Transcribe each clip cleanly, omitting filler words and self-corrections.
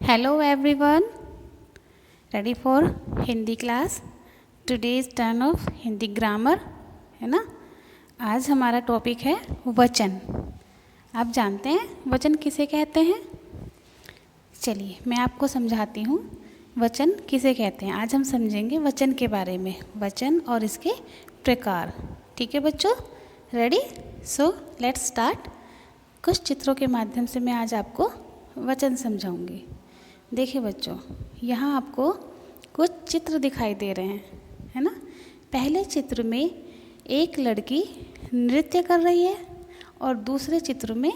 Hello everyone, ready for Hindi class. Today's turn off Hindi grammar है ना। आज हमारा टॉपिक है वचन। आप जानते हैं वचन किसे कहते हैं? चलिए मैं आपको समझाती हूँ वचन किसे कहते हैं। आज हम समझेंगे वचन के बारे में, वचन और इसके प्रकार। ठीक है बच्चों, रेडी? So let's start. कुछ चित्रों के माध्यम से मैं आज आपको वचन समझाऊंगी। देखिए बच्चों, यहाँ आपको कुछ चित्र दिखाई दे रहे हैं, है ना। पहले चित्र में एक लड़की नृत्य कर रही है और दूसरे चित्र में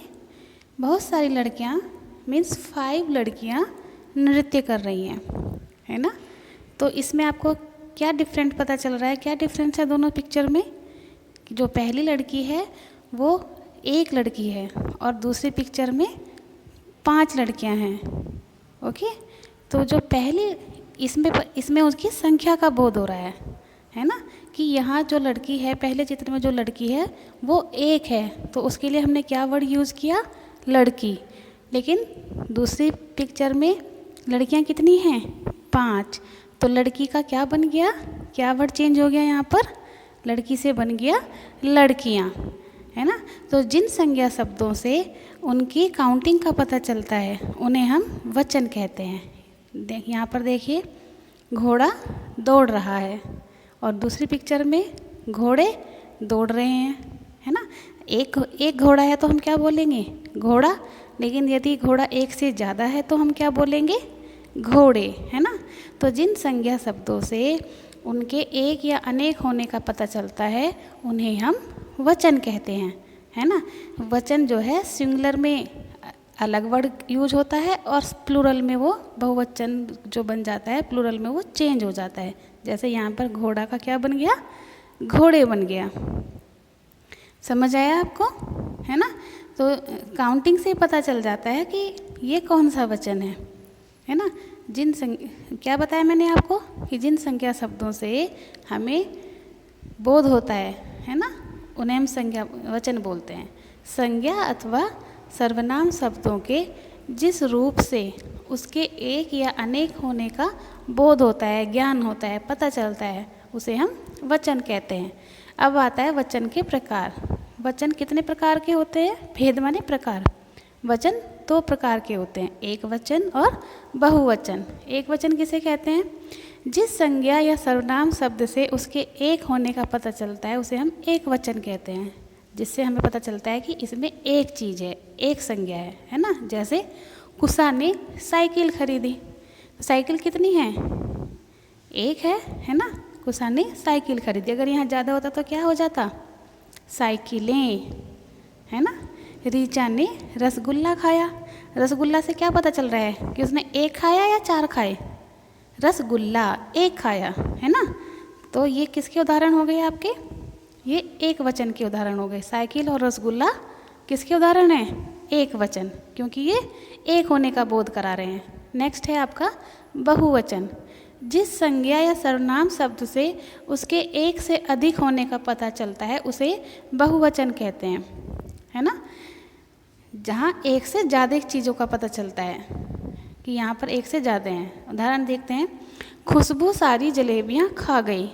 बहुत सारी लड़कियाँ, मीन्स 5 लड़कियाँ नृत्य कर रही हैं, है ना। तो इसमें आपको क्या डिफरेंट पता चल रहा है? क्या डिफरेंस है दोनों पिक्चर में? जो पहली लड़की है वो एक लड़की है और दूसरी पिक्चर में 5 लड़कियां हैं। ओके, तो जो पहली इसमें उसकी संख्या का बोध हो रहा है ना, कि यहाँ जो लड़की है, पहले चित्र में जो लड़की है वो एक है, तो उसके लिए हमने क्या वर्ड यूज़ किया? लड़की। लेकिन दूसरी पिक्चर में लड़कियाँ कितनी हैं? 5। तो लड़की का क्या बन गया? क्या वर्ड चेंज हो गया यहाँ पर? लड़की से बन गया लड़कियाँ, है ना। तो जिन संज्ञा शब्दों से उनकी काउंटिंग का पता चलता है उन्हें हम वचन कहते हैं। यहाँ पर देखिए, घोड़ा दौड़ रहा है और दूसरी पिक्चर में घोड़े दौड़ रहे हैं, है ना। एक घोड़ा है तो हम क्या बोलेंगे? घोड़ा। लेकिन यदि घोड़ा एक से ज़्यादा है तो हम क्या बोलेंगे? घोड़े, है ना। तो जिन संज्ञा शब्दों से उनके एक या अनेक होने का पता चलता है उन्हें हम वचन कहते हैं, है ना। वचन जो है सिंगुलर में अलग वर्ड यूज होता है और प्लूरल में वो बहुवचन जो बन जाता है, प्लूरल में वो चेंज हो जाता है। जैसे यहाँ पर घोड़ा का क्या बन गया? घोड़े बन गया। समझ आया आपको, है ना। तो काउंटिंग से पता चल जाता है कि ये कौन सा वचन है ना। क्या बताया मैंने आपको कि जिन संख्या शब्दों से हमें बोध होता है ना, उन्हें हम संज्ञा वचन बोलते हैं। संज्ञा अथवा सर्वनाम शब्दों के जिस रूप से उसके एक या अनेक होने का बोध होता है, ज्ञान होता है, पता चलता है, उसे हम वचन कहते हैं। अब आता है वचन के प्रकार। वचन कितने प्रकार के होते हैं? भेद माने प्रकार। वचन 2 प्रकार के होते हैं, एक वचन और बहुवचन। एक वचन किसे कहते हैं? जिस संज्ञा या सर्वनाम शब्द से उसके एक होने का पता चलता है उसे हम एक वचन कहते हैं। जिससे हमें पता चलता है कि इसमें एक चीज़ है, एक संज्ञा है ना। जैसे कुशा ने साइकिल खरीदी, तो साइकिल कितनी है? एक है ना। कुशा ने साइकिल खरीदी। अगर यहाँ ज़्यादा होता तो क्या हो जाता? साइकिलें, है ना। रीचा ने रसगुल्ला खाया। रसगुल्ला से क्या पता चल रहा है कि उसने एक खाया या 4 खाए? रसगुल्ला एक खाया, है ना। तो ये किसके उदाहरण हो गए आपके? ये एक वचन के उदाहरण हो गए। साइकिल और रसगुल्ला किसके उदाहरण है? एक वचन, क्योंकि ये एक होने का बोध करा रहे हैं। नेक्स्ट है आपका बहुवचन। जिस संज्ञा या सर्वनाम शब्द से उसके एक से अधिक होने का पता चलता है उसे बहुवचन कहते हैं, है ना। जहाँ एक से ज़्यादा चीज़ों का पता चलता है कि यहाँ पर एक से ज़्यादा हैं। उदाहरण देखते हैं। खुशबू सारी जलेबियाँ खा गई।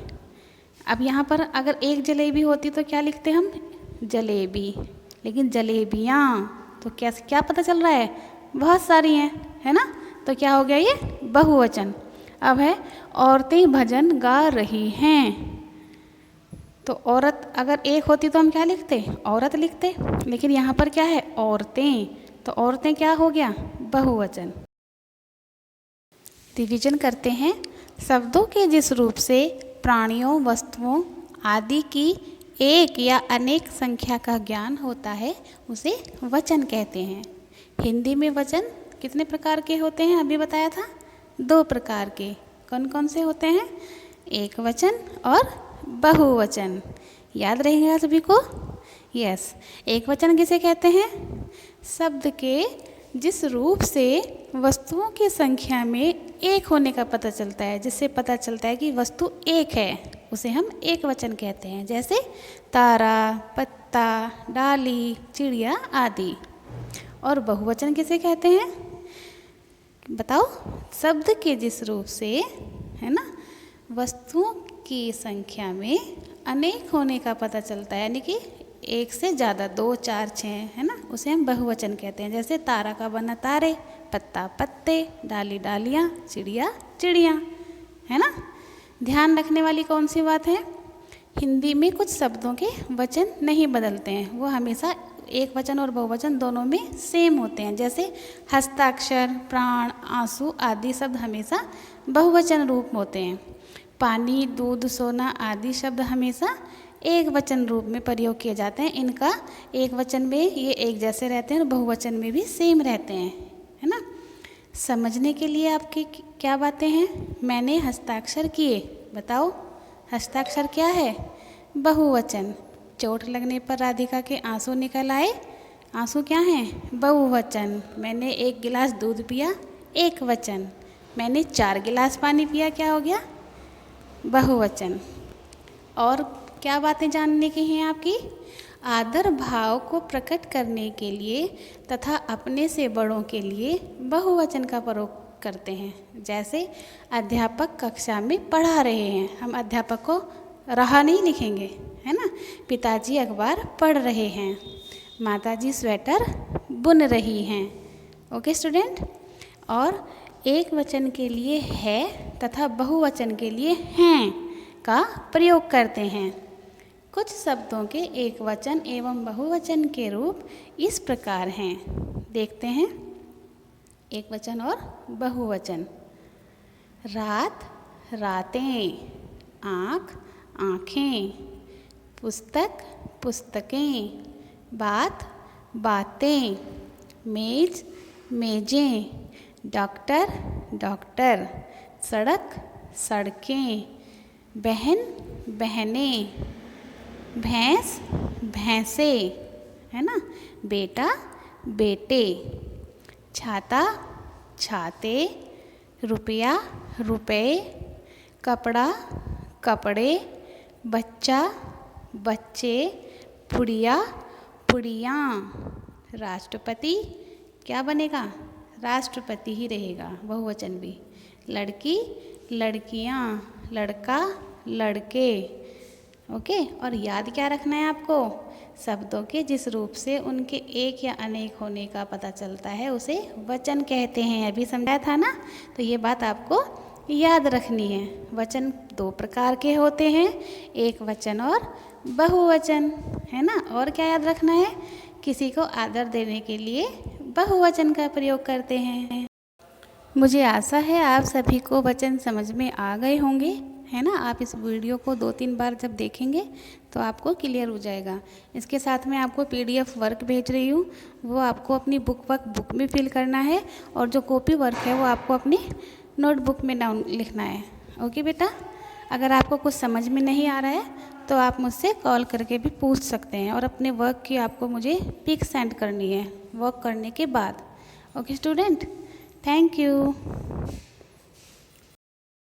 अब यहाँ पर अगर एक जलेबी होती तो क्या लिखते हम? जलेबी। लेकिन जलेबियाँ तो क्या पता चल रहा है? बहुत सारी हैं, है ना। तो क्या हो गया? ये बहुवचन। अब है औरतें भजन गा रही हैं। तो औरत अगर एक होती तो हम क्या लिखते? औरत लिखते। लेकिन यहाँ पर क्या है? औरतें। तो औरतें क्या हो गया? बहुवचन। रिवीजन करते हैं। शब्दों के जिस रूप से प्राणियों, वस्तुओं आदि की एक या अनेक संख्या का ज्ञान होता है उसे वचन कहते हैं। हिंदी में वचन कितने प्रकार के होते हैं? अभी बताया था, 2 प्रकार के। कौन कौन से होते हैं? एक वचन और बहुवचन। याद रहेगा सभी को? यस। एक वचन किसे कहते हैं? शब्द के जिस रूप से वस्तुओं की संख्या में एक होने का पता चलता है, जिससे पता चलता है कि वस्तु एक है, उसे हम एक वचन कहते हैं। जैसे तारा, पत्ता, डाली, चिड़िया आदि। और बहुवचन किसे कहते हैं? बताओ, शब्द के जिस रूप से, है ना, वस्तुओं की संख्या में अनेक होने का पता चलता है, यानी कि एक से ज़्यादा, 2, 4, 6, है ना, उसे हम बहुवचन कहते हैं। जैसे तारा का बना तारे, पत्ता पत्ते, डाली डालियाँ, चिड़िया चिड़ियाँ, है ना। ध्यान रखने वाली कौन सी बात है, हिंदी में कुछ शब्दों के वचन नहीं बदलते हैं, वो हमेशा एक वचन और बहुवचन दोनों में सेम होते हैं। जैसे हस्ताक्षर, प्राण, आंसू आदि शब्द हमेशा बहुवचन रूप होते हैं। पानी, दूध, सोना आदि शब्द हमेशा एक वचन रूप में प्रयोग किए जाते हैं। इनका एक वचन में ये एक जैसे रहते हैं और बहुवचन में भी सेम रहते हैं, है ना। समझने के लिए आपकी क्या बातें हैं, मैंने हस्ताक्षर किए, बताओ हस्ताक्षर क्या है, बहुवचन। चोट लगने पर राधिका के आंसू निकल आए, आंसू क्या हैं, बहुवचन। मैंने 1 गिलास दूध पिया, एक वचन। मैंने 4 गिलास पानी पिया, क्या हो गया, बहुवचन। और क्या बातें जानने की हैं आपकी, आदर भाव को प्रकट करने के लिए तथा अपने से बड़ों के लिए बहुवचन का प्रयोग करते हैं। जैसे अध्यापक कक्षा में पढ़ा रहे हैं, हम अध्यापक को रहा नहीं लिखेंगे, है ना। पिताजी अखबार पढ़ रहे हैं, माताजी स्वेटर बुन रही हैं। Okay student. और एक वचन के लिए है तथा बहुवचन के लिए हैं का प्रयोग करते हैं। कुछ शब्दों के एक वचन एवं बहुवचन के रूप इस प्रकार हैं, देखते हैं एक वचन और बहुवचन। रात, रातें, आँख, आँखें, पुस्तक, पुस्तकें, बात, बातें, मेज, मेजें, डॉक्टर, डॉक्टर, सड़क, सड़कें, बहन, बहनें, भैंस, भैंसे, है ना, बेटा, बेटे, छाता, छाते, रुपया, रुपए, कपड़ा, कपड़े, बच्चा, बच्चे, पुड़िया, पुड़ियाँ। राष्ट्रपति क्या बनेगा, राष्ट्रपति ही रहेगा, बहुवचन भी। लड़की, लड़कियाँ, लड़का, लड़के। ओके। और याद क्या रखना है आपको, शब्दों के जिस रूप से उनके एक या अनेक होने का पता चलता है उसे वचन कहते हैं। अभी समझाया था ना, तो ये बात आपको याद रखनी है। वचन 2 प्रकार के होते हैं, एक वचन और बहुवचन, है ना। और क्या याद रखना है, किसी को आदर देने के लिए बहुवचन का प्रयोग करते हैं। मुझे आशा है आप सभी को वचन समझ में आ गए होंगे, है ना। आप इस वीडियो को 2-3 बार जब देखेंगे तो आपको क्लियर हो जाएगा। इसके साथ मैं आपको PDF वर्क भेज रही हूँ, वो आपको अपनी बुक में फिल करना है, और जो कॉपी वर्क है वो आपको अपनी नोटबुक में डाउन लिखना है। ओके बेटा। अगर आपको कुछ समझ में नहीं आ रहा है तो आप मुझसे कॉल करके भी पूछ सकते हैं, और अपने वर्क की आपको मुझे पिक सेंड करनी है वर्क करने के बाद। Okay student, thank you.